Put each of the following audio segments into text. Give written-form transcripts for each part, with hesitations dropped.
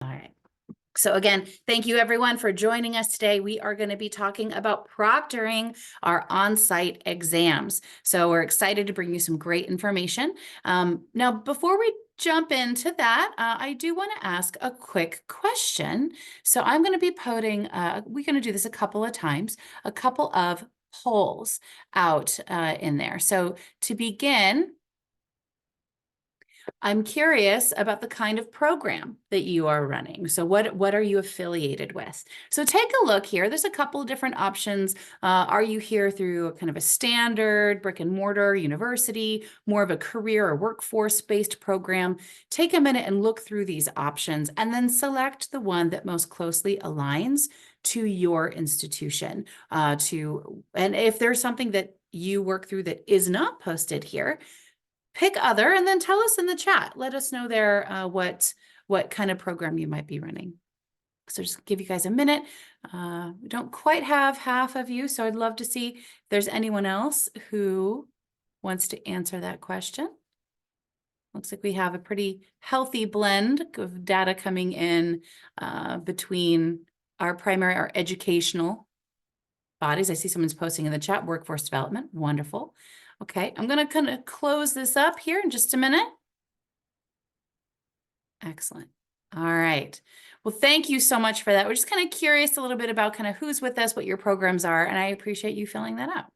All right. So again, thank you everyone for joining us today. We are going to be talking about proctoring our on-site exams. So we're excited to bring you some great information. Now, before we jump into that, I do want to ask a quick question. So I'm going to be putting, we're going to do this a couple of times, a couple of polls out in there. So to begin, I'm curious about the kind of program that you are running. So what are you affiliated with? So take a look here. There's a couple of different options. Are you here through kind of a standard brick and mortar university, more of a career or workforce-based program? Take a minute and look through these options and then select the one that most closely aligns to your institution. And if there's something that you work through that is not posted here, pick other and then tell us in the chat. Let us know there what kind of program you might be running. So just give you guys a minute. We don't quite have half of you, so I'd love to see if there's anyone else who wants to answer that question. Looks like we have a pretty healthy blend of data coming in between our educational bodies. I see someone's posting in the chat, workforce development. Wonderful. Okay, I'm going to kind of close this up here in just a minute. Excellent. All right. Well, thank you so much for that. We're just kind of curious a little bit about kind of who's with us, what your programs are, and I appreciate you filling that out.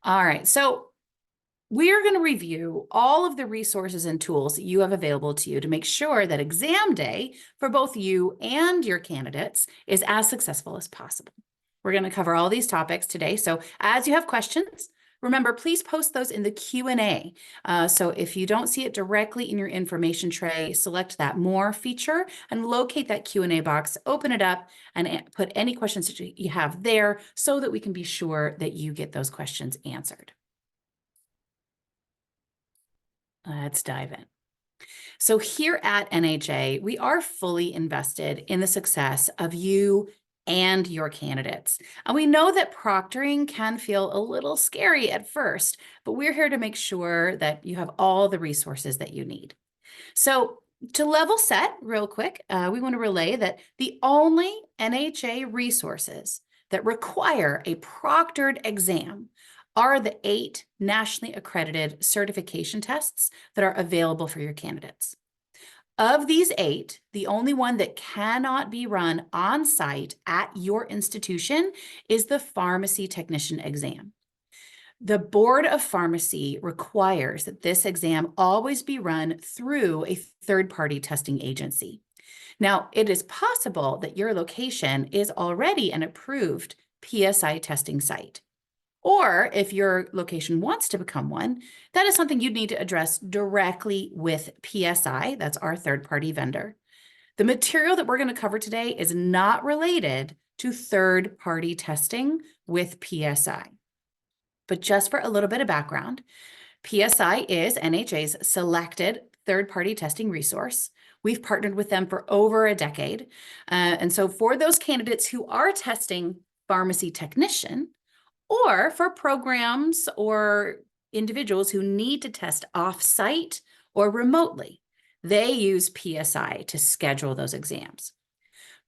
All right. So we are going to review all of the resources and tools that you have available to you to make sure that exam day for both you and your candidates is as successful as possible. We're going to cover all these topics today. So as you have questions, remember, please post those in the Q&A. So if you don't see it directly in your information tray, select that More feature and locate that Q&A box, open it up, and put any questions that you have there so that we can be sure that you get those questions answered. Let's dive in. So here at NHA, we are fully invested in the success of you and your candidates. And we know that proctoring can feel a little scary at first, but we're here to make sure that you have all the resources that you need. So to level set real quick, we want to relay that the only NHA resources that require a proctored exam are the 8 nationally accredited certification tests that are available for your candidates. Of these 8, the only one that cannot be run on site at your institution is the pharmacy technician exam. The Board of Pharmacy requires that this exam always be run through a third-party testing agency. Now, it is possible that your location is already an approved PSI testing site. Or if your location wants to become one, that is something you'd need to address directly with PSI. That's our third-party vendor. The material that we're going to cover today is not related to third-party testing with PSI. But just for a little bit of background, PSI is NHA's selected third-party testing resource. We've partnered with them for over a decade. And so for those candidates who are testing pharmacy technician, or for programs or individuals who need to test off-site or remotely, they use PSI to schedule those exams.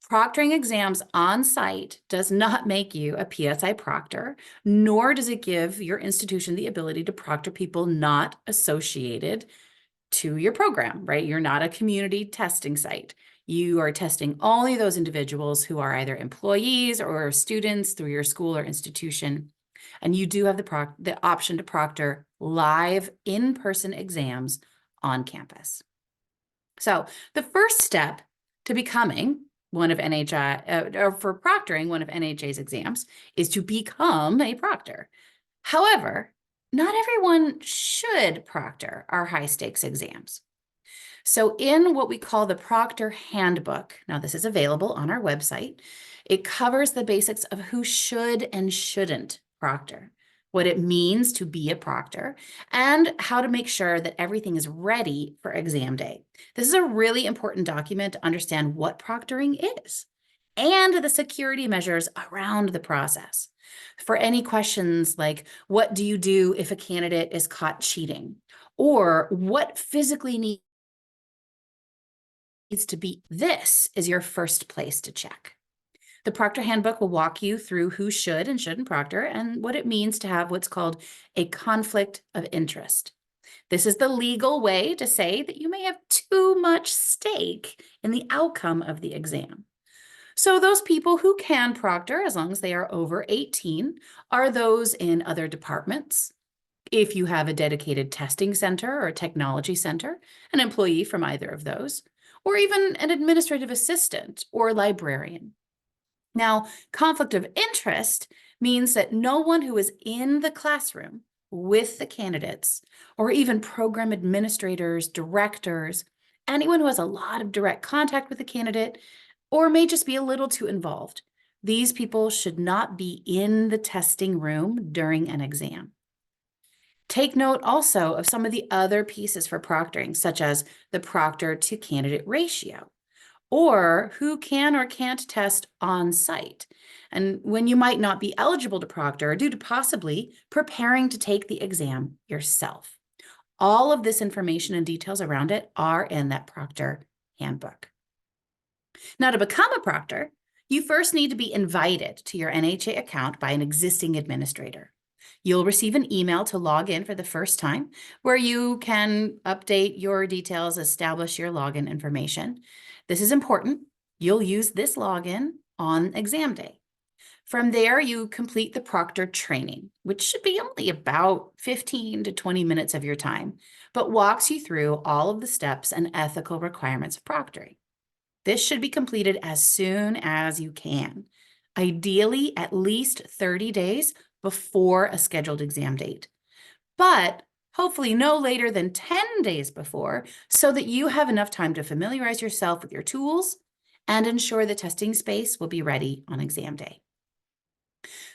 Proctoring exams on-site does not make you a PSI proctor, nor does it give your institution the ability to proctor people not associated to your program, right? You're not a community testing site. You are testing only those individuals who are either employees or students through your school or institution. And you do have the option to proctor live in-person exams on campus. So the first step to becoming one of NHA, or for proctoring one of NHA's exams, is to become a proctor. However, not everyone should proctor our high-stakes exams. So in what we call the Proctor Handbook, now this is available on our website, it covers the basics of who should and shouldn't proctor, what it means to be a proctor, and how to make sure that everything is ready for exam day. This is a really important document to understand what proctoring is and the security measures around the process. For any questions like, what do you do if a candidate is caught cheating? Or what physically needs needs to be, this is your first place to check. The Proctor Handbook will walk you through who should and shouldn't proctor and what it means to have what's called a conflict of interest. This is the legal way to say that you may have too much stake in the outcome of the exam. So those people who can proctor, as long as they are over 18, are those in other departments. If you have a dedicated testing center or a technology center, an employee from either of those, or even an administrative assistant or librarian. Now, conflict of interest means that no one who is in the classroom with the candidates, or even program administrators, directors, anyone who has a lot of direct contact with the candidate, or may just be a little too involved. These people should not be in the testing room during an exam. Take note also of some of the other pieces for proctoring, such as the proctor to candidate ratio, or who can or can't test on site, and when you might not be eligible to proctor due to possibly preparing to take the exam yourself. All of this information and details around it are in that Proctor Handbook. Now, to become a proctor, you first need to be invited to your NHA account by an existing administrator. You'll receive an email to log in for the first time where you can update your details, establish your login information. This is important. You'll use this login on exam day. From there, you complete the proctor training, which should be only about 15 to 20 minutes of your time, but walks you through all of the steps and ethical requirements of proctoring. This should be completed as soon as you can, ideally at least 30 days before a scheduled exam date, but hopefully no later than 10 days before, so that you have enough time to familiarize yourself with your tools and ensure the testing space will be ready on exam day.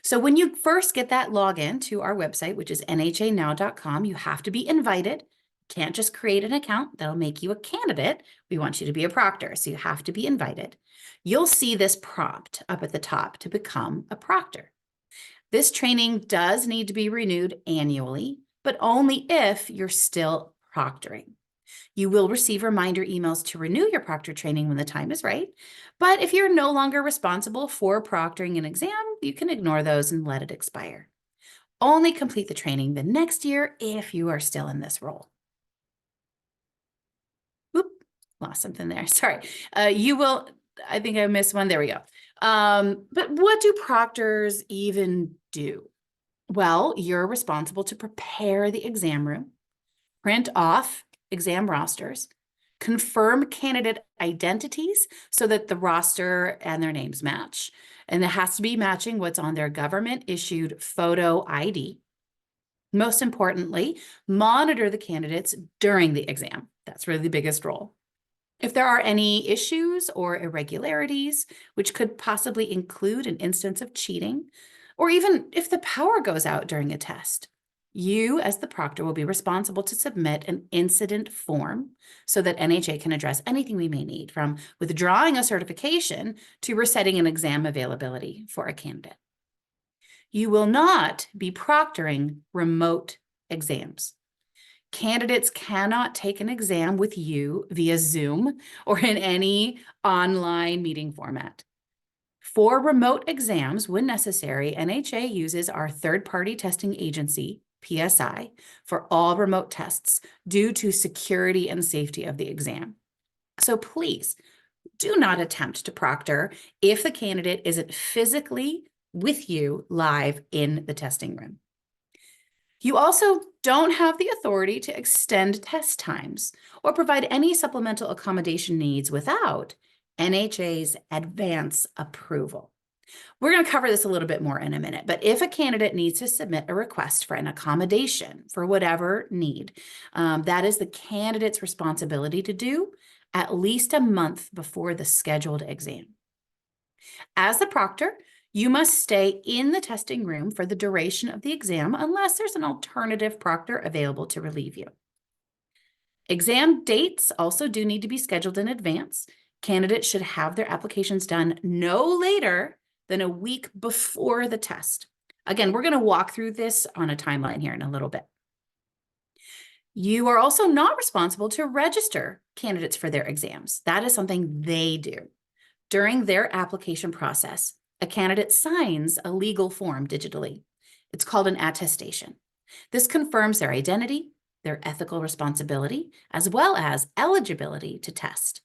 So when you first get that login to our website, which is nhanow.com, you have to be invited. Can't just create an account. That'll make you a candidate. We want you to be a proctor, so you have to be invited. You'll see this prompt up at the top to become a proctor. This training does need to be renewed annually, but only if you're still proctoring. You will receive reminder emails to renew your proctor training when the time is right, but if you're no longer responsible for proctoring an exam, you can ignore those and let it expire. Only complete the training the next year if you are still in this role. Oop, lost something there. Sorry. I think I missed one. There we go. But what do proctors even do? Well, you're responsible to prepare the exam room, print off exam rosters, confirm candidate identities so that the roster and their names match. And it has to be matching what's on their government-issued photo ID. Most importantly, monitor the candidates during the exam. That's really the biggest role. If there are any issues or irregularities, which could possibly include an instance of cheating, or even if the power goes out during a test, you as the proctor will be responsible to submit an incident form so that NHA can address anything we may need, from withdrawing a certification to resetting an exam availability for a candidate. You will not be proctoring remote exams. Candidates cannot take an exam with you via Zoom or in any online meeting format. For remote exams, when necessary, NHA uses our third-party testing agency, PSI, for all remote tests due to security and safety of the exam. So please do not attempt to proctor if the candidate isn't physically with you live in the testing room. You also don't have the authority to extend test times or provide any supplemental accommodation needs without NHA's advance approval. We're going to cover this a little bit more in a minute, but if a candidate needs to submit a request for an accommodation for whatever need, that is the candidate's responsibility to do at least a month before the scheduled exam. As the proctor, you must stay in the testing room for the duration of the exam unless there's an alternative proctor available to relieve you. Exam dates also do need to be scheduled in advance. Candidates should have their applications done no later than a week before the test. Again, we're going to walk through this on a timeline here in a little bit. You are also not responsible to register candidates for their exams. That is something they do. During their application process, a candidate signs a legal form digitally. It's called an attestation. This confirms their identity, their ethical responsibility, as well as eligibility to test.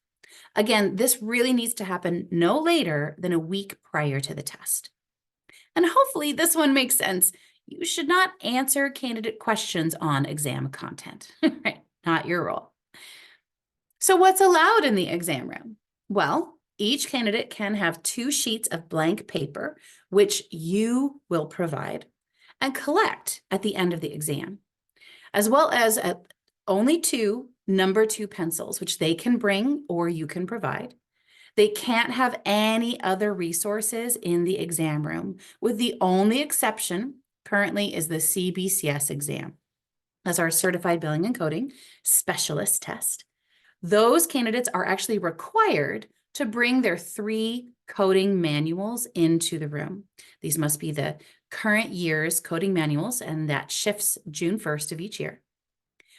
Again, this really needs to happen no later than a week prior to the test. And hopefully this one makes sense. You should not answer candidate questions on exam content, right? Not your role. So what's allowed in the exam room? Well, each candidate can have 2 sheets of blank paper, which you will provide and collect at the end of the exam, as well as only 2 number 2 pencils, which they can bring or you can provide. They can't have any other resources in the exam room, with the only exception currently is the CBCS exam. That's our Certified Billing and Coding Specialist test. Those candidates are actually required to bring their 3 coding manuals into the room. These must be the current year's coding manuals, and that shifts June 1st of each year.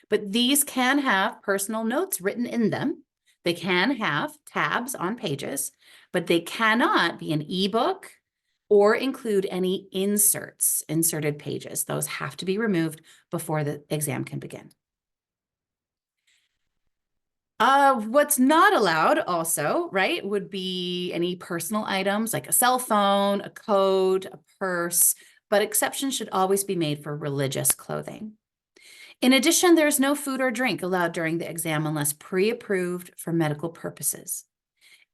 But these can have personal notes written in them. They can have tabs on pages, but they cannot be an ebook or include any inserted pages. Those have to be removed before the exam can begin. What's not allowed also, right, would be any personal items like a cell phone, a coat, a purse, but exceptions should always be made for religious clothing. In addition, there's no food or drink allowed during the exam unless pre-approved for medical purposes.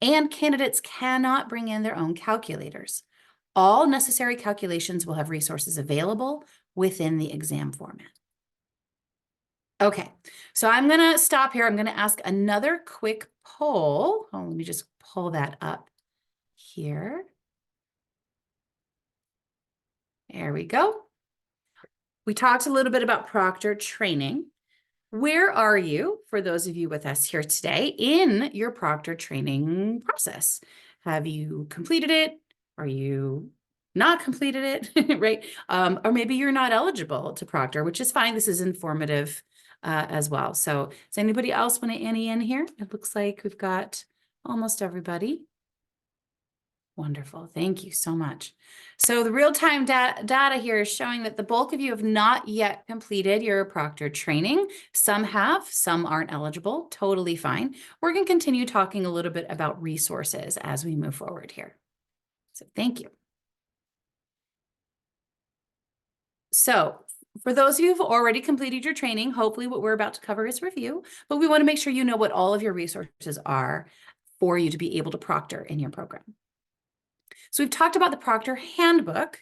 And candidates cannot bring in their own calculators. All necessary calculations will have resources available within the exam format. Okay, so I'm going to stop here. I'm going to ask another quick poll. Oh, let me just pull that up here. There we go. We talked a little bit about proctor training. Where are you, for those of you with us here today, in your proctor training process? Have you completed it? Are you not completed it, right? Or maybe you're not eligible to proctor, which is fine. This is informative as well. So does anybody else want to ante in here? It looks like we've got almost everybody. Wonderful. Thank you so much. So the real-time data here is showing that the bulk of you have not yet completed your proctor training. Some have, some aren't eligible. Totally fine. We're going to continue talking a little bit about resources as we move forward here. So thank you. So for those of you who've already completed your training, hopefully what we're about to cover is review, but we want to make sure you know what all of your resources are for you to be able to proctor in your program. So we've talked about the proctor handbook,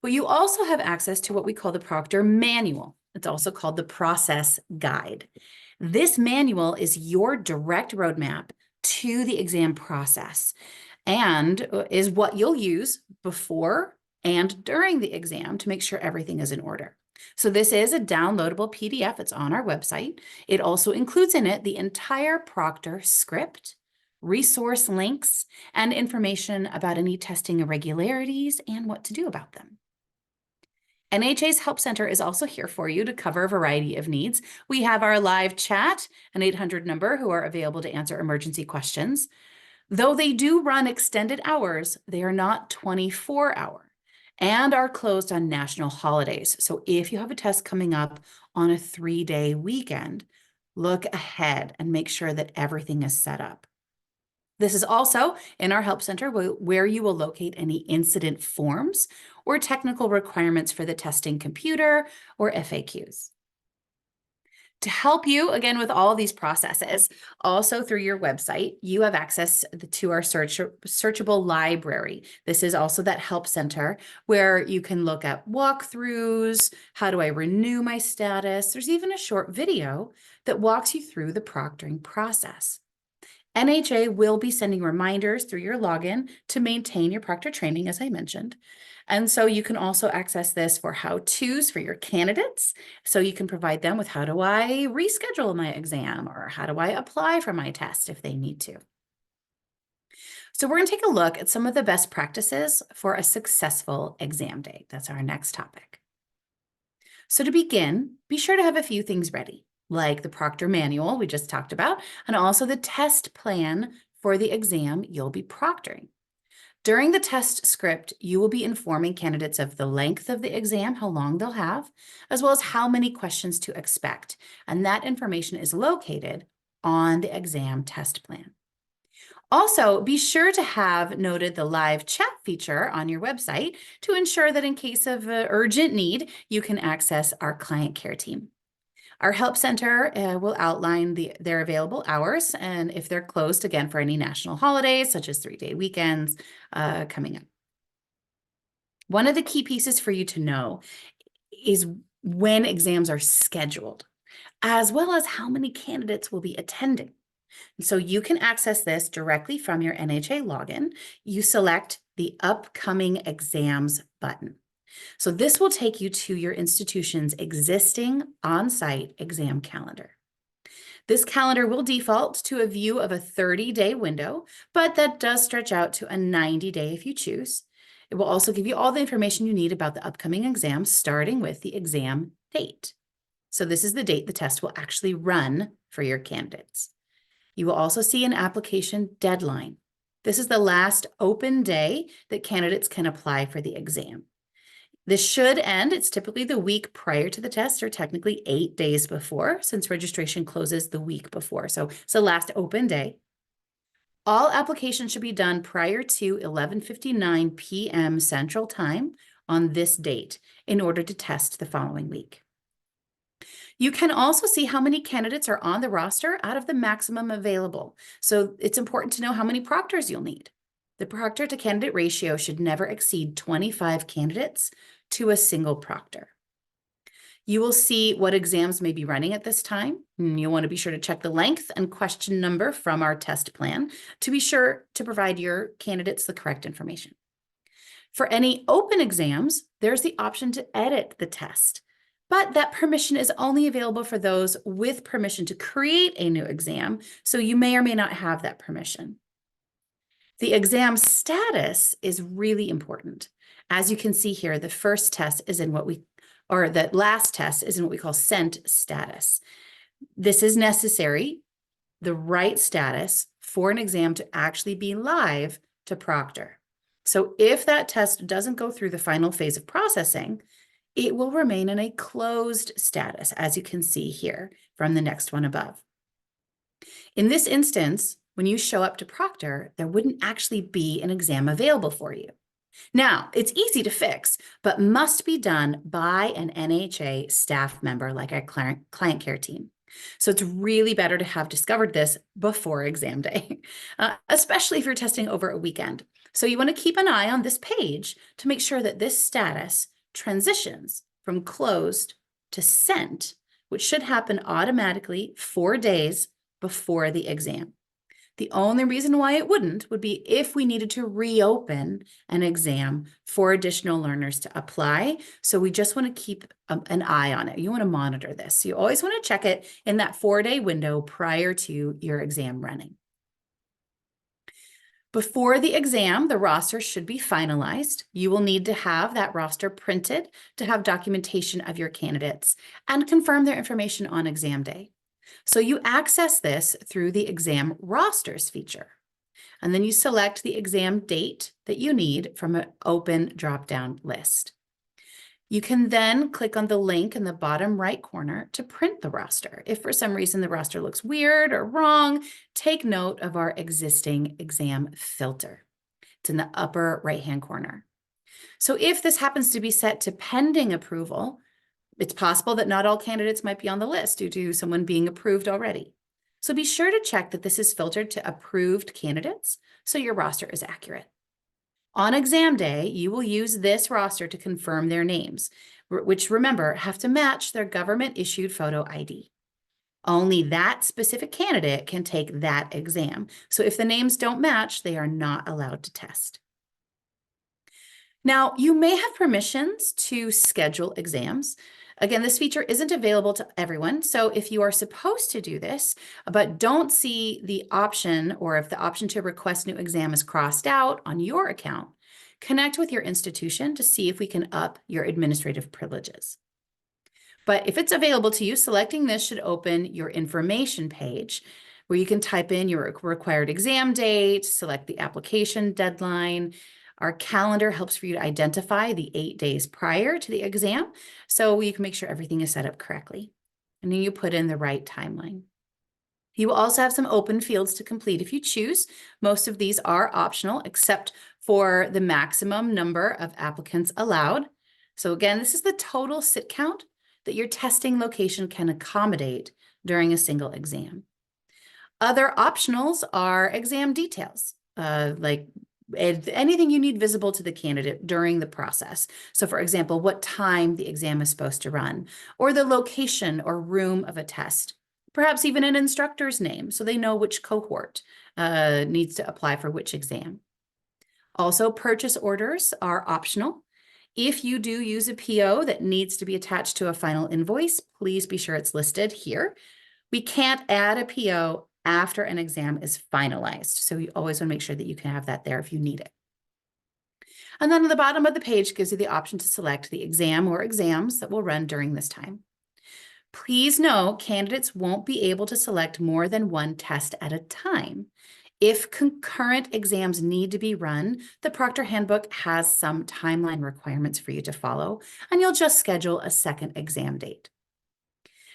but you also have access to what we call the proctor manual. It's also called the process guide. This manual is your direct roadmap to the exam process and is what you'll use before and during the exam to make sure everything is in order. So this is a downloadable PDF. It's on our website. It also includes in it the entire proctor script, resource links, and information about any testing irregularities and what to do about them. NHA's Help Center is also here for you to cover a variety of needs. We have our live chat, an 800 number, who are available to answer emergency questions. Though they do run extended hours, they are not 24-hour and are closed on national holidays. So if you have a test coming up on a 3-day weekend, look ahead and make sure that everything is set up. This is also in our Help Center where you will locate any incident forms or technical requirements for the testing computer or FAQs. To help you, again, with all of these processes, also through your website, you have access to our searchable library. This is also that Help Center where you can look at walkthroughs, how do I renew my status? There's even a short video that walks you through the proctoring process. NHA will be sending reminders through your login to maintain your proctor training, as I mentioned. And so you can also access this for how-tos for your candidates. So you can provide them with how do I reschedule my exam or how do I apply for my test if they need to. So we're going to take a look at some of the best practices for a successful exam day. That's our next topic. So to begin, be sure to have a few things ready. like the proctor manual we just talked about, and also the test plan for the exam you'll be proctoring. During the test script, you will be informing candidates of the length of the exam, how long they'll have, as well as how many questions to expect. And that information is located on the exam test plan. Also, be sure to have noted the live chat feature on your website to ensure that in case of urgent need, you can access our client care team. Our help center will outline their available hours and if they're closed again for any national holidays, such as 3-day weekends coming up. One of the key pieces for you to know is when exams are scheduled, as well as how many candidates will be attending. So you can access this directly from your NHA login. You select the upcoming exams button. So this will take you to your institution's existing on-site exam calendar. This calendar will default to a view of a 30-day window, but that does stretch out to a 90-day if you choose. It will also give you all the information you need about the upcoming exam, starting with the exam date. So this is the date the test will actually run for your candidates. You will also see an application deadline. This is the last open day that candidates can apply for the exam. This should end, it's typically the week prior to the test, or technically 8 days before, since registration closes the week before. So it's the last open day. All applications should be done prior to 11:59 p.m. Central Time on this date in order to test the following week. You can also see how many candidates are on the roster out of the maximum available. So it's important to know how many proctors you'll need. The proctor to candidate ratio should never exceed 25 candidates to a single proctor. You will see what exams may be running at this time. You'll want to be sure to check the length and question number from our test plan to be sure to provide your candidates the correct information. For any open exams, there's the option to edit the test, but that permission is only available for those with permission to create a new exam, so you may or may not have that permission. The exam status is really important. As you can see here, the first test is in the last test is in what we call sent status. This is necessary, the right status for an exam to actually be live to proctor. So if that test doesn't go through the final phase of processing, it will remain in a closed status, as you can see here from the next one above. In this instance, when you show up to proctor, there wouldn't actually be an exam available for you. Now, it's easy to fix, but must be done by an NHA staff member like our client care team. So it's really better to have discovered this before exam day, especially if you're testing over a weekend. So you want to keep an eye on this page to make sure that this status transitions from closed to sent, which should happen automatically 4 days before the exam. The only reason why it wouldn't would be if we needed to reopen an exam for additional learners to apply. So we just want to keep an eye on it. You want to monitor this. You always want to check it in that 4-day window prior to your exam running. Before the exam, the roster should be finalized. You will need to have that roster printed to have documentation of your candidates and confirm their information on exam day. So you access this through the exam rosters feature, and then you select the exam date that you need from an open drop-down list. You can then click on the link in the bottom right corner to print the roster. If for some reason the roster looks weird or wrong, take note of our existing exam filter. It's in the upper right-hand corner. So if this happens to be set to pending approval, it's possible that not all candidates might be on the list due to someone being approved already. So be sure to check that this is filtered to approved candidates so your roster is accurate. On exam day, you will use this roster to confirm their names, which remember have to match their government-issued photo ID. Only that specific candidate can take that exam. So if the names don't match, they are not allowed to test. Now, you may have permissions to schedule exams. Again, this feature isn't available to everyone. So if you are supposed to do this, but don't see the option, or if the option to request new exam is crossed out on your account, connect with your institution to see if we can up your administrative privileges. But if it's available to you, selecting this should open your information page where you can type in your required exam date, select the application deadline. Our calendar helps for you to identify the 8 days prior to the exam, so you can make sure everything is set up correctly. And then you put in the right timeline. You will also have some open fields to complete if you choose. Most of these are optional, except for the maximum number of applicants allowed. So again, this is the total sit count that your testing location can accommodate during a single exam. Other optionals are exam details, like anything you need visible to the candidate during the process. So for example, what time the exam is supposed to run, or the location or room of a test, perhaps even an instructor's name so they know which cohort needs to apply for which exam. Also, purchase orders are optional. If you do use a PO that needs to be attached to a final invoice, please be sure it's listed here. We can't add a PO after an exam is finalized, so you always want to make sure that you can have that there if you need it. And then at the bottom of the page gives you the option to select the exam or exams that will run during this time. Please note, candidates won't be able to select more than one test at a time. If concurrent exams need to be run, the Proctor Handbook has some timeline requirements for you to follow, and you'll just schedule a second exam date.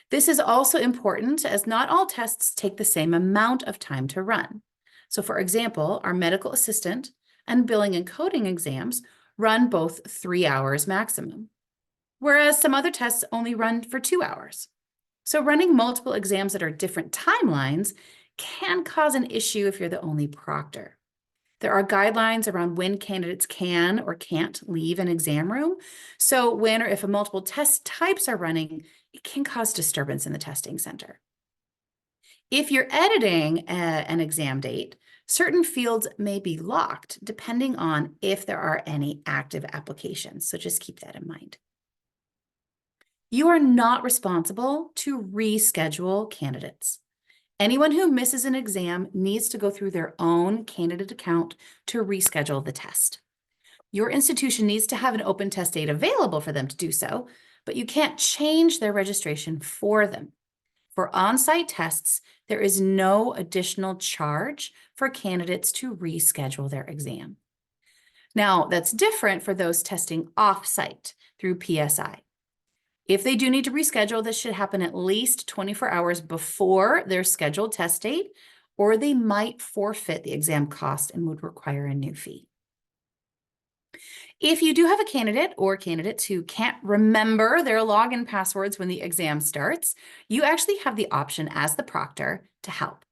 This is also important as not all tests take the same amount of time to run. So for example, our medical assistant and billing and coding exams run both 3 hours maximum, whereas some other tests only run for 2 hours. So running multiple exams that are different timelines can cause an issue if you're the only proctor. There are guidelines around when candidates can or can't leave an exam room. So when or if a multiple test types are running, it can cause disturbance in the testing center. If you're editing an exam date, certain fields may be locked depending on if there are any active applications. So just keep that in mind. You are not responsible to reschedule candidates. Anyone who misses an exam needs to go through their own candidate account to reschedule the test. Your institution needs to have an open test date available for them to do so, but you can't change their registration for them. For on-site tests, there is no additional charge for candidates to reschedule their exam. Now, that's different for those testing off-site through PSI. If they do need to reschedule, this should happen at least 24 hours before their scheduled test date, or they might forfeit the exam cost and would require a new fee. If you do have a candidate or candidates who can't remember their login passwords when the exam starts, you actually have the option as the proctor to help.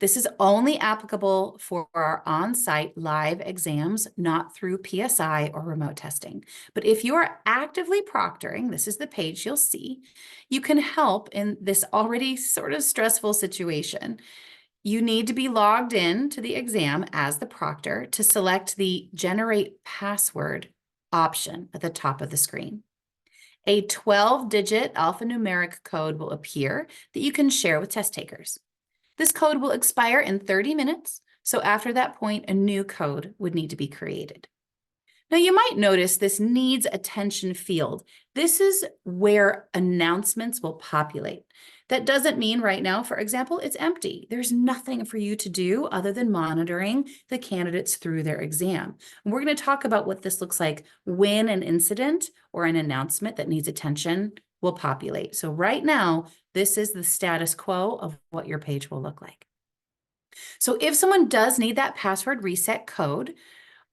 This is only applicable for our on-site live exams, not through PSI or remote testing. But if you are actively proctoring, this is the page you'll see, you can help in this already sort of stressful situation. You need to be logged in to the exam as the proctor to select the Generate Password option at the top of the screen. A 12-digit alphanumeric code will appear that you can share with test takers. This code will expire in 30 minutes, so after that point, a new code would need to be created. Now, you might notice this needs attention field. This is where announcements will populate. That doesn't mean right now, for example, it's empty. There's nothing for you to do other than monitoring the candidates through their exam. And we're going to talk about what this looks like when an incident or an announcement that needs attention will populate. So right now, this is the status quo of what your page will look like. So if someone does need that password reset code,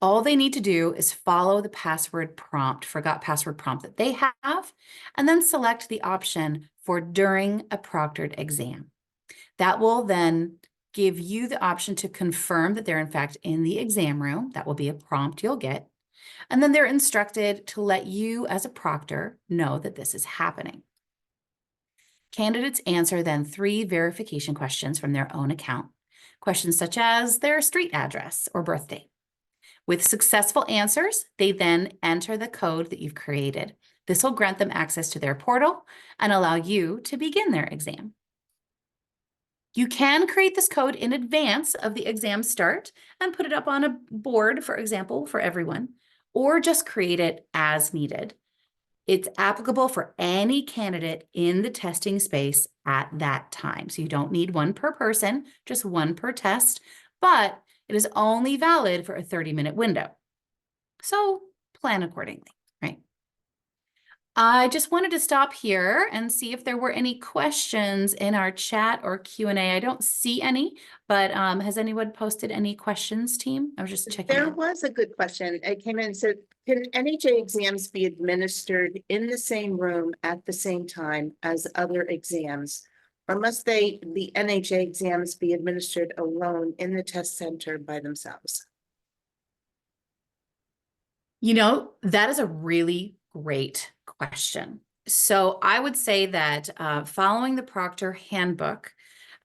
all they need to do is follow the password prompt, forgot password prompt that they have, and then select the option for during a proctored exam. That will then give you the option to confirm that they're in fact in the exam room. That will be a prompt you'll get. And then they're instructed to let you as a proctor know that this is happening. Candidates answer then 3 verification questions from their own account. Questions such as their street address or birthday. With successful answers, they then enter the code that you've created. This will grant them access to their portal and allow you to begin their exam. You can create this code in advance of the exam start and put it up on a board, for example, for everyone, or just create it as needed. It's applicable for any candidate in the testing space at that time. So you don't need one per person, just one per test, but it is only valid for a 30-minute window. So plan accordingly, right? I just wanted to stop here and see if there were any questions in our chat or Q&A. I don't see any, but has anyone posted any questions, team? I was just checking. There was a good question. It came in, so can NHA exams be administered in the same room at the same time as other exams? Or must the NHA exams be administered alone in the test center by themselves? You know, that is a really great question. So I would say that following the Proctor handbook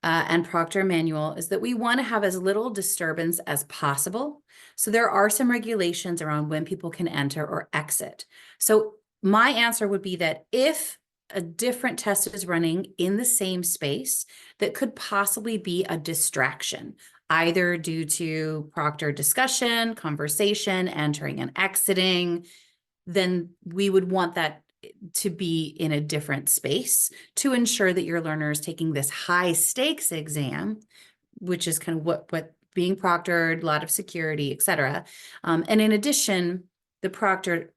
and Proctor manual is that we want to have as little disturbance as possible. So there are some regulations around when people can enter or exit. So my answer would be that if a different test is running in the same space, that could possibly be a distraction, either due to proctor discussion, conversation, entering and exiting, then we would want that to be in a different space to ensure that your learner is taking this high stakes exam, which is kind of what being proctored, a lot of security, et cetera. And in addition, the proctor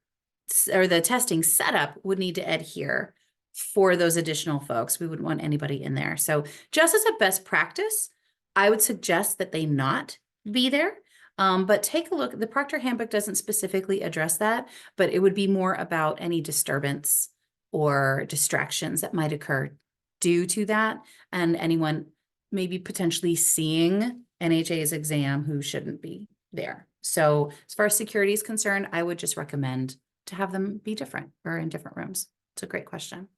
or the testing setup would need to adhere for those additional folks. We wouldn't want anybody in there. So just as a best practice, I would suggest that they not be there. But take a look. The Proctor handbook doesn't specifically address that, but it would be more about any disturbance or distractions that might occur due to that, and anyone maybe potentially seeing NHA's exam who shouldn't be there. So as far as security is concerned, I would just recommend to have them be different or in different rooms. It's a great question.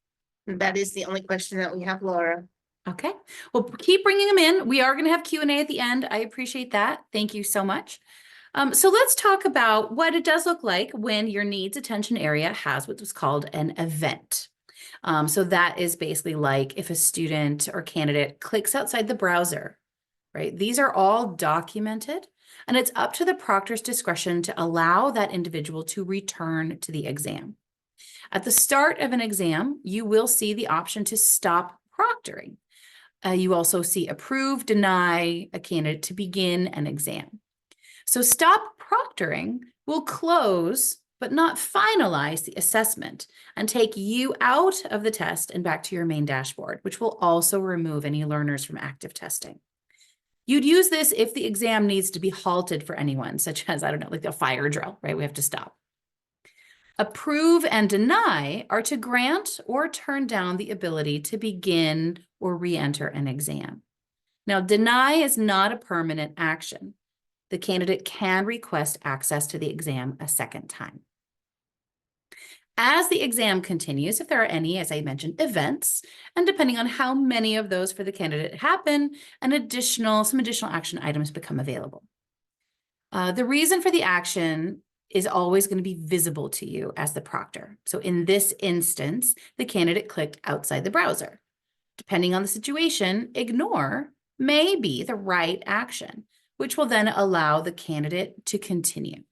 That is the only question that we have, Laura. Okay, well, keep bringing them in. We are going to have Q&A at the end. I appreciate that. Thank you so much. So let's talk about what it does look like when your needs attention area has what's called an event. So that is basically like if a student or candidate clicks outside the browser, right? These are all documented, and it's up to the proctor's discretion to allow that individual to return to the exam. At the start of an exam, you will see the option to stop proctoring. You also see approve, deny a candidate to begin an exam. So stop proctoring will close, but not finalize the assessment and take you out of the test and back to your main dashboard, which will also remove any learners from active testing. You'd use this if the exam needs to be halted for anyone, such as, I don't know, like a fire drill, right? We have to stop. Approve and deny are to grant or turn down the ability to begin or re-enter an exam. Now, deny is not a permanent action. The candidate can request access to the exam a second time. As the exam continues, if there are any, as I mentioned, events, and depending on how many of those for the candidate happen, some additional action items become available. The reason for the action is always going to be visible to you as the proctor. So in this instance, the candidate clicked outside the browser. Depending on the situation, ignore may be the right action, which will then allow the candidate to continue.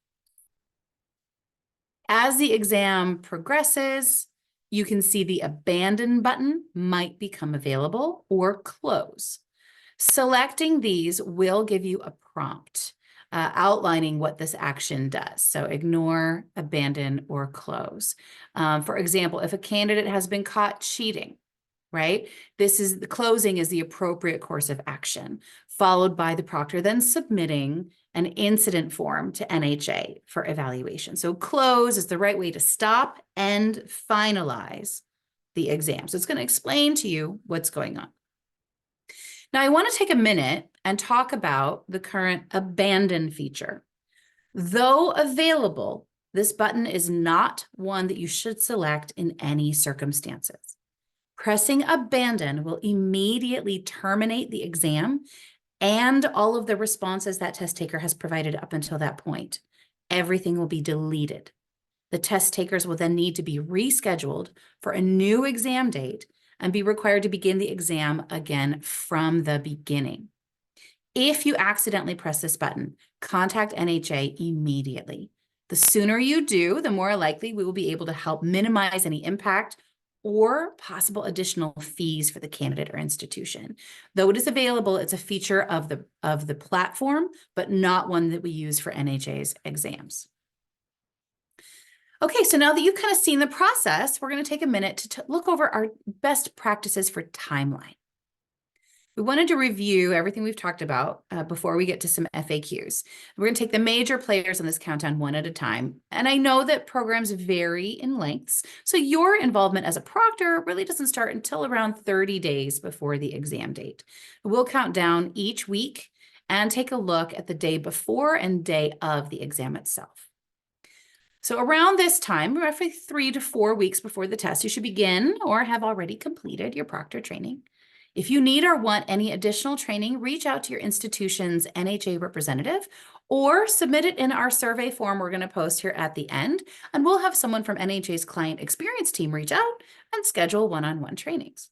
As the exam progresses, you can see the abandon button might become available or close. Selecting these will give you a prompt outlining what this action does. So ignore, abandon, or close. For example, if a candidate has been caught cheating, right? The closing is the appropriate course of action, followed by the proctor then submitting an incident form to NHA for evaluation. So close is the right way to stop and finalize the exam. So it's going to explain to you what's going on. Now, I want to take a minute and talk about the current abandon feature. Though available, this button is not one that you should select in any circumstances. Pressing abandon will immediately terminate the exam and all of the responses that test taker has provided up until that point. Everything will be deleted. The test takers will then need to be rescheduled for a new exam date and be required to begin the exam again from the beginning. If you accidentally press this button, contact NHA immediately. The sooner you do, the more likely we will be able to help minimize any impact or possible additional fees for the candidate or institution. Though it is available, it's a feature of the platform, but not one that we use for NHA's exams. Okay, so now that you've kind of seen the process, we're going to take a minute to look over our best practices for timeline. We wanted to review everything we've talked about before we get to some FAQs. We're going to take the major players on this countdown one at a time. And I know that programs vary in lengths, so your involvement as a proctor really doesn't start until around 30 days before the exam date. We'll count down each week and take a look at the day before and day of the exam itself. So around this time, roughly 3 to 4 weeks before the test, you should begin or have already completed your proctor training. If you need or want any additional training, reach out to your institution's NHA representative or submit it in our survey form we're going to post here at the end, and we'll have someone from NHA's client experience team reach out and schedule one-on-one trainings.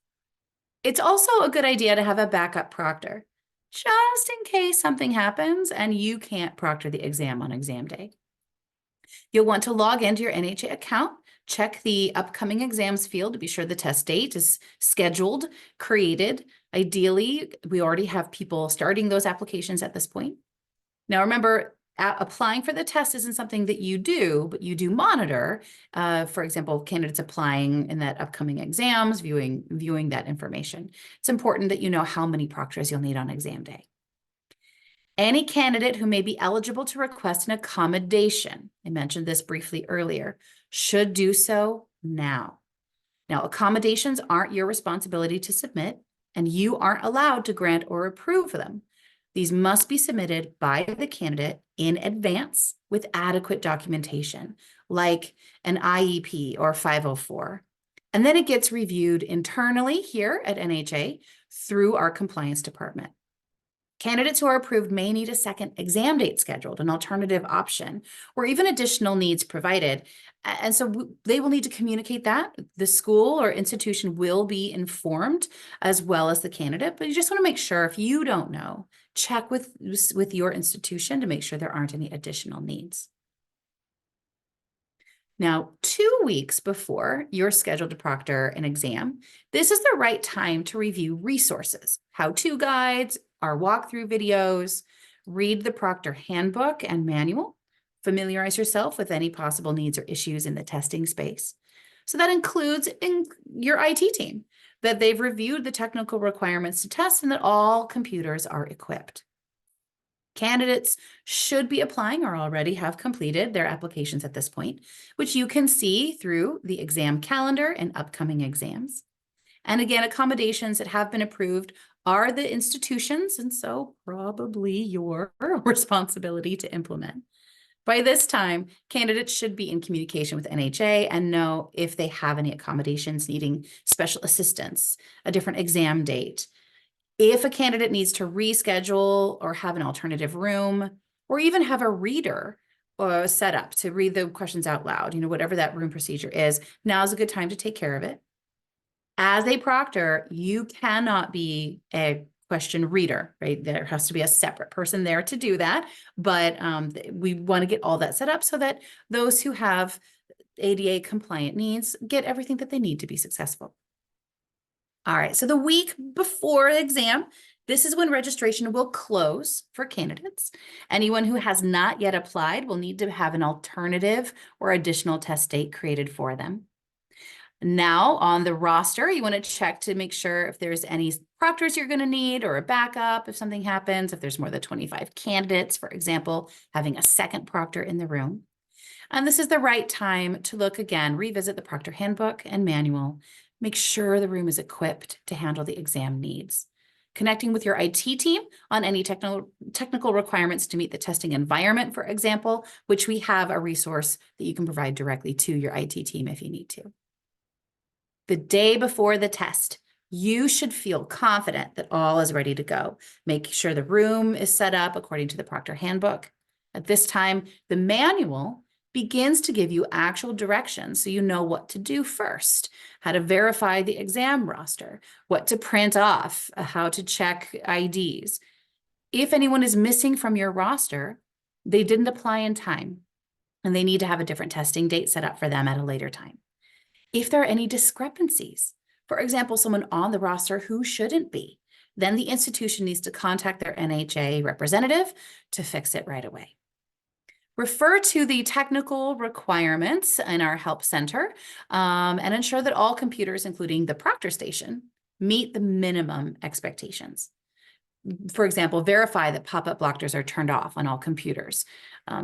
It's also a good idea to have a backup proctor, just in case something happens and you can't proctor the exam on exam day. You'll want to log into your NHA account, check the upcoming exams field to be sure the test date is scheduled, created. Ideally, we already have people starting those applications at this point. Now, remember, applying for the test isn't something that you do, but you do monitor. For example, candidates applying in that upcoming exams, viewing that information. It's important that you know how many proctors you'll need on exam day. Any candidate who may be eligible to request an accommodation, I mentioned this briefly earlier, should do so now. Now, accommodations aren't your responsibility to submit, and you aren't allowed to grant or approve them. These must be submitted by the candidate in advance with adequate documentation, like an IEP or 504. And then it gets reviewed internally here at NHA through our compliance department. Candidates who are approved may need a second exam date scheduled, an alternative option, or even additional needs provided. And so they will need to communicate that. The school or institution will be informed as well as the candidate, but you just want to make sure if you don't know, check with your institution to make sure there aren't any additional needs. Now, 2 weeks before you're scheduled to proctor an exam, this is the right time to review resources, how-to guides, our walkthrough videos, read the proctor handbook and manual, familiarize yourself with any possible needs or issues in the testing space. So that includes in your IT team, that they've reviewed the technical requirements to test and that all computers are equipped. Candidates should be applying or already have completed their applications at this point, which you can see through the exam calendar and upcoming exams. And again, accommodations that have been approved are the institutions, and so probably your responsibility to implement. By this time, candidates should be in communication with NHA and know if they have any accommodations needing special assistance, a different exam date. If a candidate needs to reschedule or have an alternative room, or even have a reader set up to read the questions out loud, whatever that room procedure is, now is a good time to take care of it. As a proctor, you cannot be a question reader, right? There has to be a separate person there to do that. But we want to get all that set up so that those who have ADA compliant needs get everything that they need to be successful. All right, so the week before the exam, this is when registration will close for candidates. Anyone who has not yet applied will need to have an alternative or additional test date created for them. Now on the roster, you want to check to make sure if there's any proctors you're going to need or a backup if something happens, if there's more than 25 candidates, for example, having a second proctor in the room. And this is the right time to look again, revisit the proctor handbook and manual, make sure the room is equipped to handle the exam needs. Connecting with your IT team on any technical requirements to meet the testing environment, for example, which we have a resource that you can provide directly to your IT team if you need to. The day before the test, you should feel confident that all is ready to go. Make sure the room is set up according to the proctor handbook. At this time, the manual begins to give you actual directions so you know what to do first, how to verify the exam roster, what to print off, how to check IDs. If anyone is missing from your roster, they didn't apply in time. and they need to have a different testing date set up for them at a later time. If there are any discrepancies, for example, someone on the roster who shouldn't be, then the institution needs to contact their NHA representative to fix it right away. Refer to the technical requirements in our help center and ensure that all computers, including the proctor station, meet the minimum expectations. For example, verify that pop-up blockers are turned off on all computers.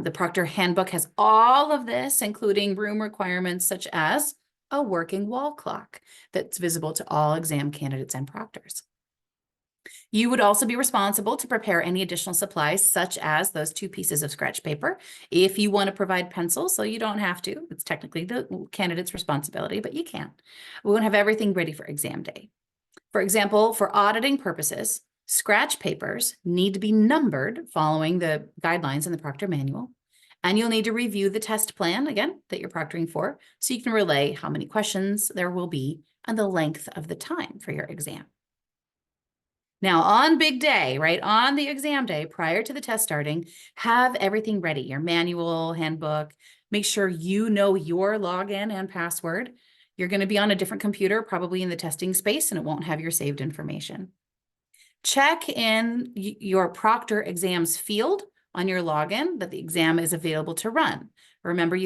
The Proctor handbook has all of this, including room requirements such as a working wall clock that's visible to all exam candidates and proctors. You would also be responsible to prepare any additional supplies, such as those 2 pieces of scratch paper. If you want to provide pencils, so you don't have to, it's technically the candidate's responsibility, but you can. We want to have everything ready for exam day. For example, for auditing purposes, scratch papers need to be numbered following the guidelines in the Proctor manual. And you'll need to review the test plan, again, that you're proctoring for, so you can relay how many questions there will be and the length of the time for your exam. Now, on big day, right, on the exam day, prior to the test starting, have everything ready, your manual, handbook. Make sure you know your login and password. You're going to be on a different computer, probably in the testing space, and it won't have your saved information. Check in your proctor exams field on your login that the exam is available to run. Remember,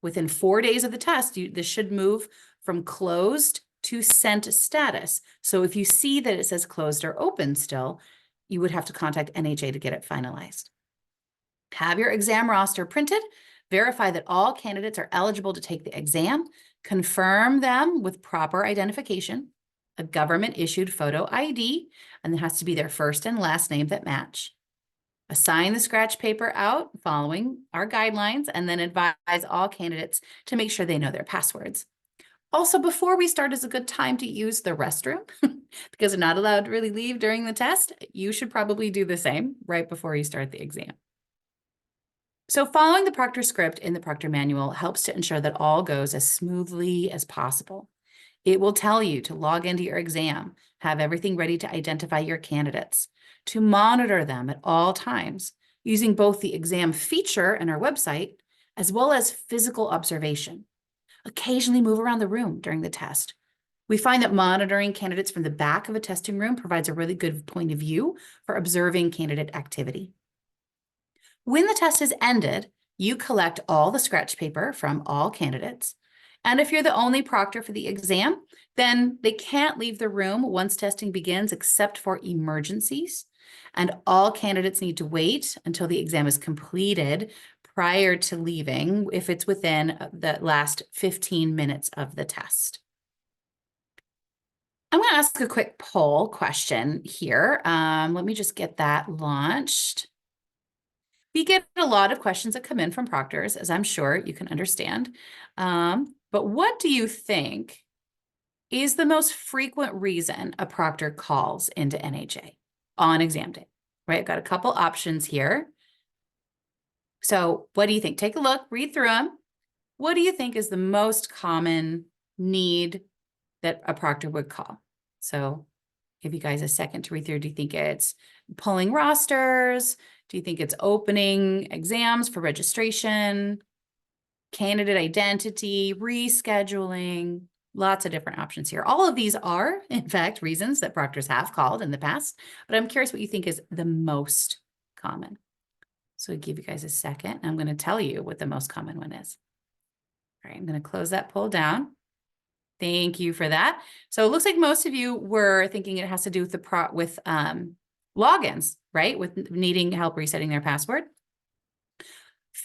within 4 days of the test, this should move from closed to sent status. So if you see that it says closed or open still, you would have to contact NHA to get it finalized. Have your exam roster printed. Verify that all candidates are eligible to take the exam. Confirm them with proper identification, a government-issued photo ID, and it has to be their first and last name that match. Assign the scratch paper out following our guidelines, and then advise all candidates to make sure they know their passwords. Also, before we start is a good time to use the restroom because they're not allowed to really leave during the test. You should probably do the same right before you start the exam. So following the proctor script in the proctor manual helps to ensure that all goes as smoothly as possible. It will tell you to log into your exam, have everything ready to identify your candidates, to monitor them at all times, using both the exam feature in our website as well as physical observation. Occasionally move around the room during the test. We find that monitoring candidates from the back of a testing room provides a really good point of view for observing candidate activity. When the test is ended, you collect all the scratch paper from all candidates. And if you're the only proctor for the exam, then they can't leave the room once testing begins except for emergencies. And all candidates need to wait until the exam is completed prior to leaving if it's within the last 15 minutes of the test. I'm going to ask a quick poll question here. Let me just get that launched. We get a lot of questions that come in from proctors, as I'm sure you can understand. But what do you think is the most frequent reason a proctor calls into NHA on exam day? Right, I've got a couple options here. So what do you think? Take a look, read through them. What do you think is the most common need that a proctor would call? So give you guys a second to read through. Do you think it's pulling rosters? Do you think it's opening exams for registration, candidate identity, rescheduling? Lots of different options here. All of these are, in fact, reasons that proctors have called in the past, but I'm curious what you think is the most common. So I'll give you guys a second. I'm going to tell you what the most common one is. All right, I'm going to close that poll down. Thank you for that. So it looks like most of you were thinking it has to do with logins, right? With needing help resetting their password.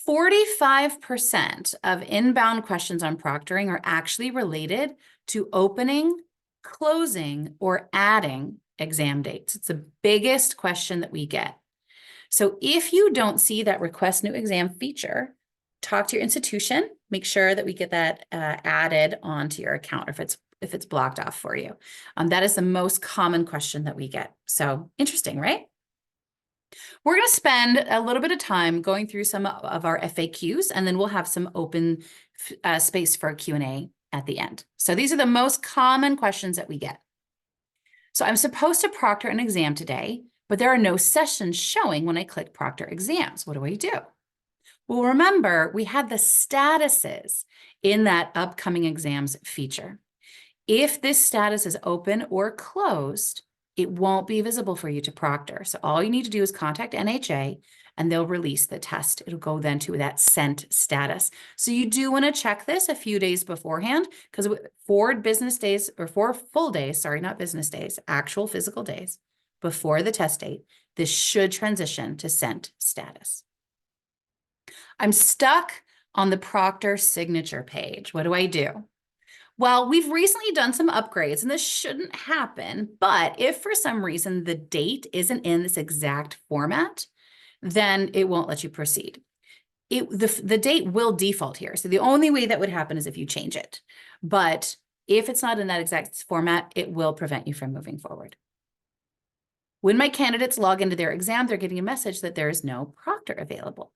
45% of inbound questions on proctoring are actually related to opening, closing, or adding exam dates. It's the biggest question that we get. So if you don't see that request new exam feature, talk to your institution, make sure that we get that added onto your account if it's blocked off for you. That is the most common question that we get. So interesting, right? We're going to spend a little bit of time going through some of our FAQs, and then we'll have some open space for a Q&A at the end. So these are the most common questions that we get. So I'm supposed to proctor an exam today, but there are no sessions showing when I click proctor exams. What do I do? Well, remember, we had the statuses in that upcoming exams feature. If this status is open or closed, it won't be visible for you to proctor. So all you need to do is contact NHA and they'll release the test. It'll go then to that sent status. So you do want to check this a few days beforehand, because 4 business days or 4 full days, sorry, not business days, actual physical days before the test date, this should transition to sent status. I'm stuck on the proctor signature page. What do I do? Well, we've recently done some upgrades and this shouldn't happen, but if for some reason the date isn't in this exact format, then it won't let you proceed. The date will default here. So the only way that would happen is if you change it. But if it's not in that exact format, it will prevent you from moving forward. When my candidates log into their exam, they're getting a message that there is no proctor available.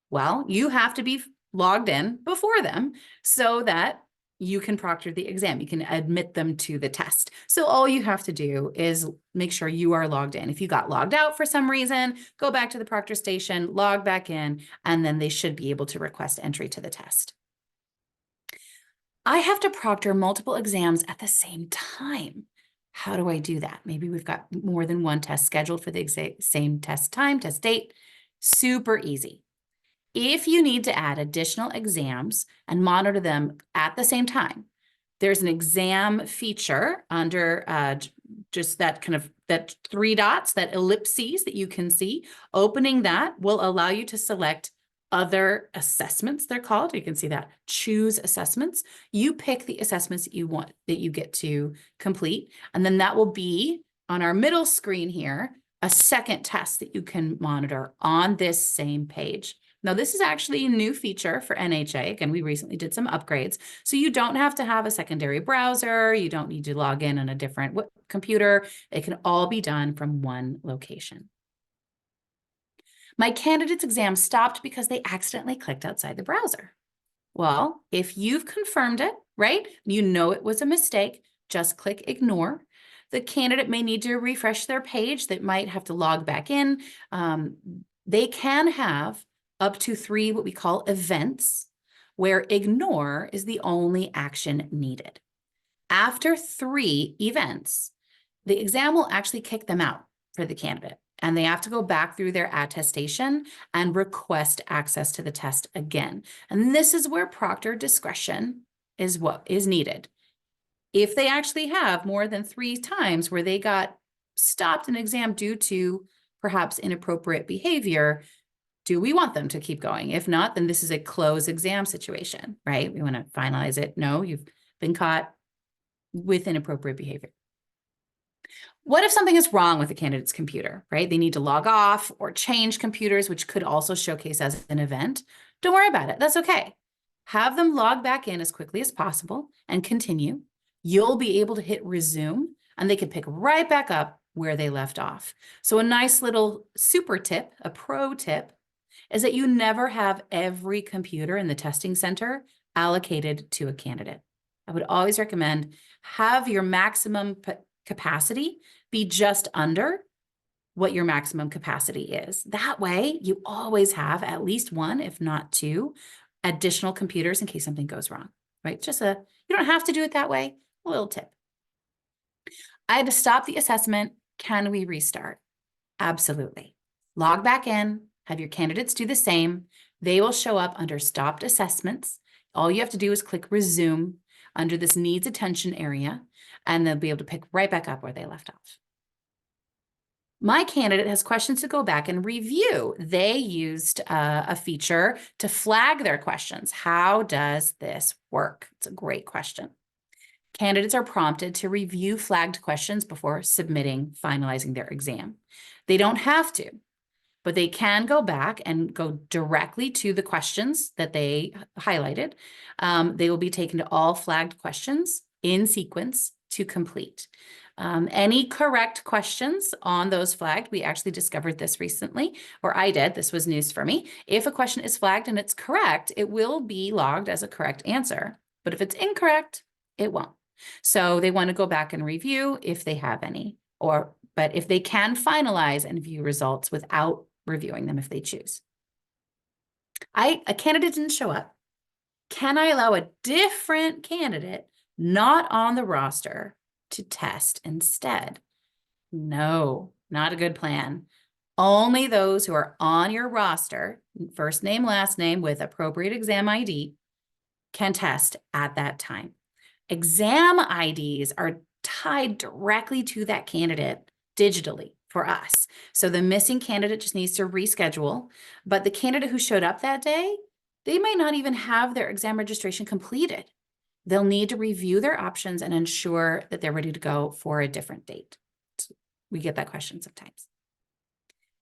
Well, you have to be logged in before them so that you can proctor the exam. You can admit them to the test. So all you have to do is make sure you are logged in. If you got logged out for some reason, go back to the proctor station, log back in, and then they should be able to request entry to the test. I have to proctor multiple exams at the same time. How do I do that? Maybe we've got more than one test scheduled for the same test time, test date. Super easy. If you need to add additional exams and monitor them at the same time, there's an exam feature under just that kind of that 3 dots, that ellipses that you can see. Opening that will allow you to select other assessments, they're called. You can see that, choose assessments. You pick the assessments that you want, that you get to complete. And then that will be on our middle screen here, a second test that you can monitor on this same page. Now, this is actually a new feature for NHA. Again, we recently did some upgrades. So you don't have to have a secondary browser. You don't need to log in on a different computer. It can all be done from one location. My candidate's exam stopped because they accidentally clicked outside the browser. Well, if you've confirmed it, right, you know it was a mistake, just click ignore. The candidate may need to refresh their page. They might have to log back in. They can have up to 3 what we call events, where ignore is the only action needed. After 3 events, the exam will actually kick them out for the candidate, and they have to go back through their attestation and request access to the test again. And this is where proctor discretion is what is needed. If they actually have more than 3 times where they got stopped an exam due to perhaps inappropriate behavior, do we want them to keep going? If not, then this is a closed exam situation, right? We want to finalize it. No, you've been caught with inappropriate behavior. What if something is wrong with the candidate's computer, right? They need to log off or change computers, which could also showcase as an event. Don't worry about it. That's okay. Have them log back in as quickly as possible and continue. You'll be able to hit resume and they can pick right back up where they left off. So a nice little super tip, a pro tip, is that you never have every computer in the testing center allocated to a candidate. I would always recommend have your maximum capacity be just under what your maximum capacity is. That way, you always have at least 1, if not 2, additional computers in case something goes wrong, right? You don't have to do it that way. A little tip. I had to stop the assessment. Can we restart? Absolutely. Log back in, have your candidates do the same. They will show up under stopped assessments. All you have to do is click resume under this needs attention area, and they'll be able to pick right back up where they left off. My candidate has questions to go back and review. They used a feature to flag their questions. How does this work? It's a great question. Candidates are prompted to review flagged questions before finalizing their exam. They don't have to, but they can go back and go directly to the questions that they highlighted. They will be taken to all flagged questions in sequence to complete. Any correct questions on those flagged, we actually discovered this recently, or I did, this was news for me. If a question is flagged and it's correct, it will be logged as a correct answer. But if it's incorrect, it won't. So they want to go back and review if they have any, but if they can finalize and view results without reviewing them if they choose. A candidate didn't show up. Can I allow a different candidate not on the roster to test instead? No, not a good plan. Only those who are on your roster, first name, last name with appropriate exam ID, can test at that time. Exam IDs are tied directly to that candidate digitally for us. So the missing candidate just needs to reschedule, but the candidate who showed up that day, they might not even have their exam registration completed. They'll need to review their options and ensure that they're ready to go for a different date. We get that question sometimes.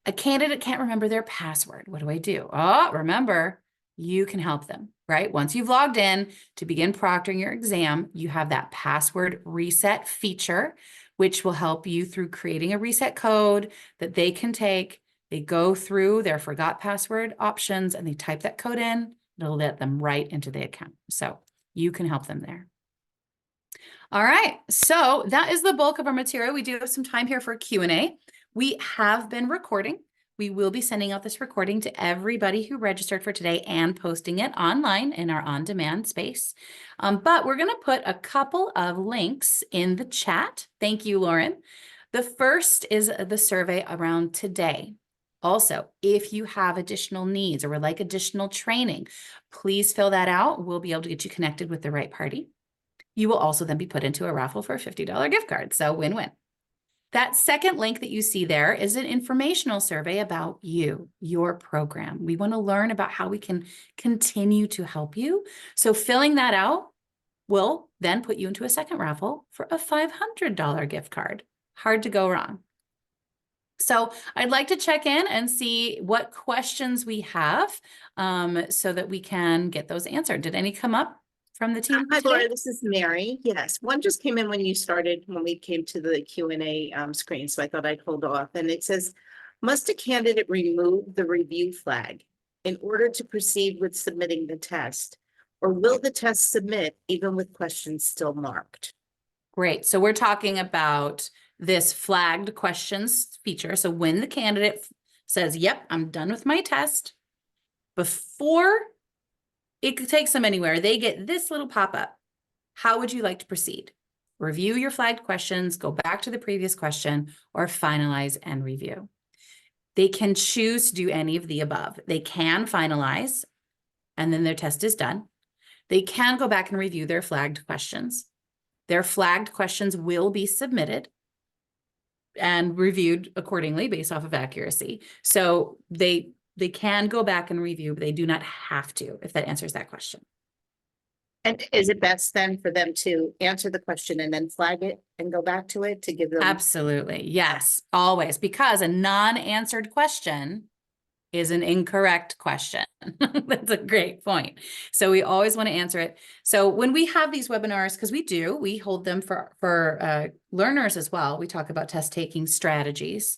A candidate can't remember their password. What do I do? Oh, remember, you can help them, right? Once you've logged in to begin proctoring your exam, you have that password reset feature, which will help you through creating a reset code that they can take. They go through their forgot password options and they type that code in. It'll let them right into the account. So you can help them there. All right, so that is the bulk of our material. We do have some time here for Q&A. We have been recording. We will be sending out this recording to everybody who registered for today and posting it online in our on-demand space. But we're going to put a couple of links in the chat. Thank you, Lauren. The first is the survey around today. Also, if you have additional needs or would like additional training, please fill that out. We'll be able to get you connected with the right party. You will also then be put into a raffle for a $50 gift card. So win-win. That second link that you see there is an informational survey about you, your program. We want to learn about how we can continue to help you. So filling that out will then put you into a second raffle for a $500 gift card. Hard to go wrong. So I'd like to check in and see what questions we have so that we can get those answered. Did any come up from the team Hi, today? Laura, this is Mary. Yes, one just came in when we came to the Q&A screen, so I thought I'd hold off. And it says, must a candidate remove the review flag in order to proceed with submitting the test? Or will the test submit even with questions still marked? Great. So we're talking about this flagged questions feature. So when the candidate says, yep, I'm done with my test, before it takes them anywhere, they get this little pop-up. How would you like to proceed? Review your flagged questions, go back to the previous question, or finalize and review. They can choose to do any of the above. They can finalize, and then their test is done. They can go back and review their flagged questions. Their flagged questions will be submitted and reviewed accordingly based off of accuracy. So they can go back and review, but they do not have to, if that answers that question. And is it best then for them to answer the question and then flag it and go back to it to give them? Absolutely. Yes, always. Because a non-answered question is an incorrect question. That's a great point. So we always want to answer it. So when we have these webinars, because we hold them for learners as well. We talk about test taking strategies.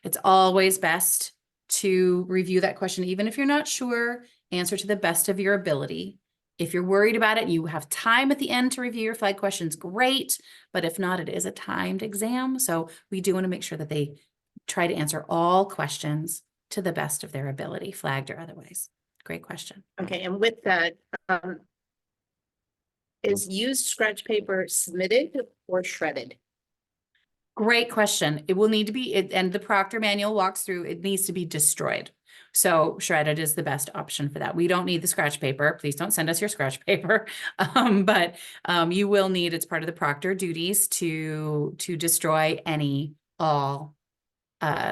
It's always best to review that question, even if you're not sure, answer to the best of your ability. If you're worried about it, you have time at the end to review your flag questions, great. But if not, it is a timed exam. So we do want to make sure that they try to answer all questions to the best of their ability, flagged or otherwise. Great question. Okay, and with that, is used scratch paper submitted or shredded? Great question. It will need to be, and the Proctor manual walks through, it needs to be destroyed. So shredded is the best option for that. We don't need the scratch paper. Please don't send us your scratch paper. But you will need, it's part of the Proctor duties to destroy all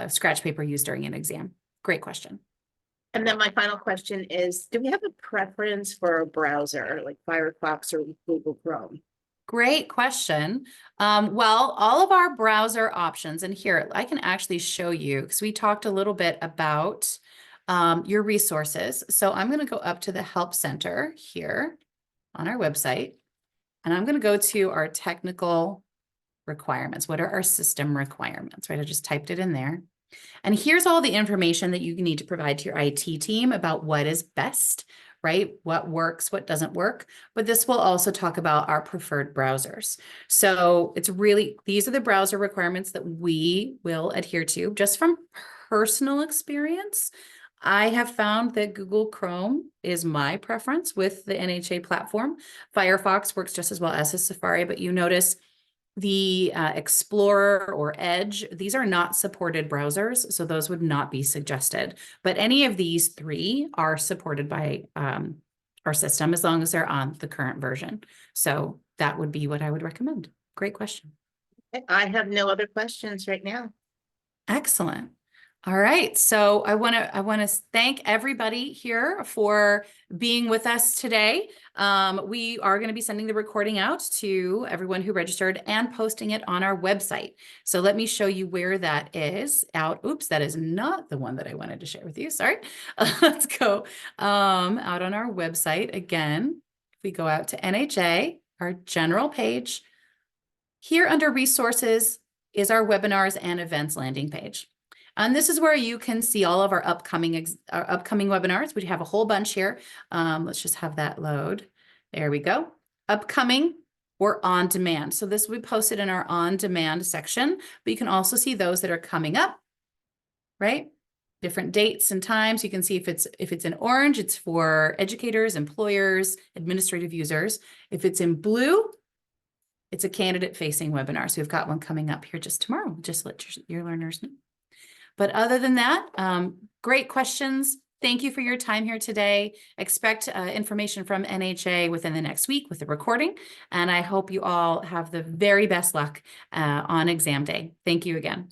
scratch paper used during an exam. Great question. And then my final question is, do we have a preference for a browser like Firefox or Google Chrome? Great question. Well, all of our browser options, and here I can actually show you because we talked a little bit about your resources. So I'm going to go up to the Help Center here on our website, and I'm going to go to our technical requirements. What are our system requirements, right? I just typed it in there. And here's all the information that you need to provide to your IT team about what is best, right? What works, what doesn't work. But this will also talk about our preferred browsers. So it's really, these are the browser requirements that we will adhere to. Just from personal experience, I have found that Google Chrome is my preference with the NHA platform. Firefox works just as well as Safari, but you notice the Explorer or Edge, these are not supported browsers, so those would not be suggested. But any of these three are supported by our system as long as they're on the current version. So that would be what I would recommend. Great question. I have no other questions right now. Excellent. All right. So I want to thank everybody here for being with us today. We are going to be sending the recording out to everyone who registered and posting it on our website. So let me show you where that is out. Oops, that is not the one that I wanted to share with you. Sorry. Let's go out on our website again. If we go out to NHA, our general page, here under resources is our webinars and events landing page. And this is where you can see all of our upcoming webinars. We have a whole bunch here. Let's just have that load. There we go. Upcoming or on demand. So this will be posted in our on demand section, but you can also see those that are coming up, right? Different dates and times. You can see if it's in orange, it's for educators, employers, administrative users. If it's in blue, it's a candidate facing webinar. So we've got one coming up here just tomorrow. Just let your learners know. But other than that, great questions. Thank you for your time here today. Expect information from NHA within the next week with the recording. And I hope you all have the very best luck on exam day. Thank you again.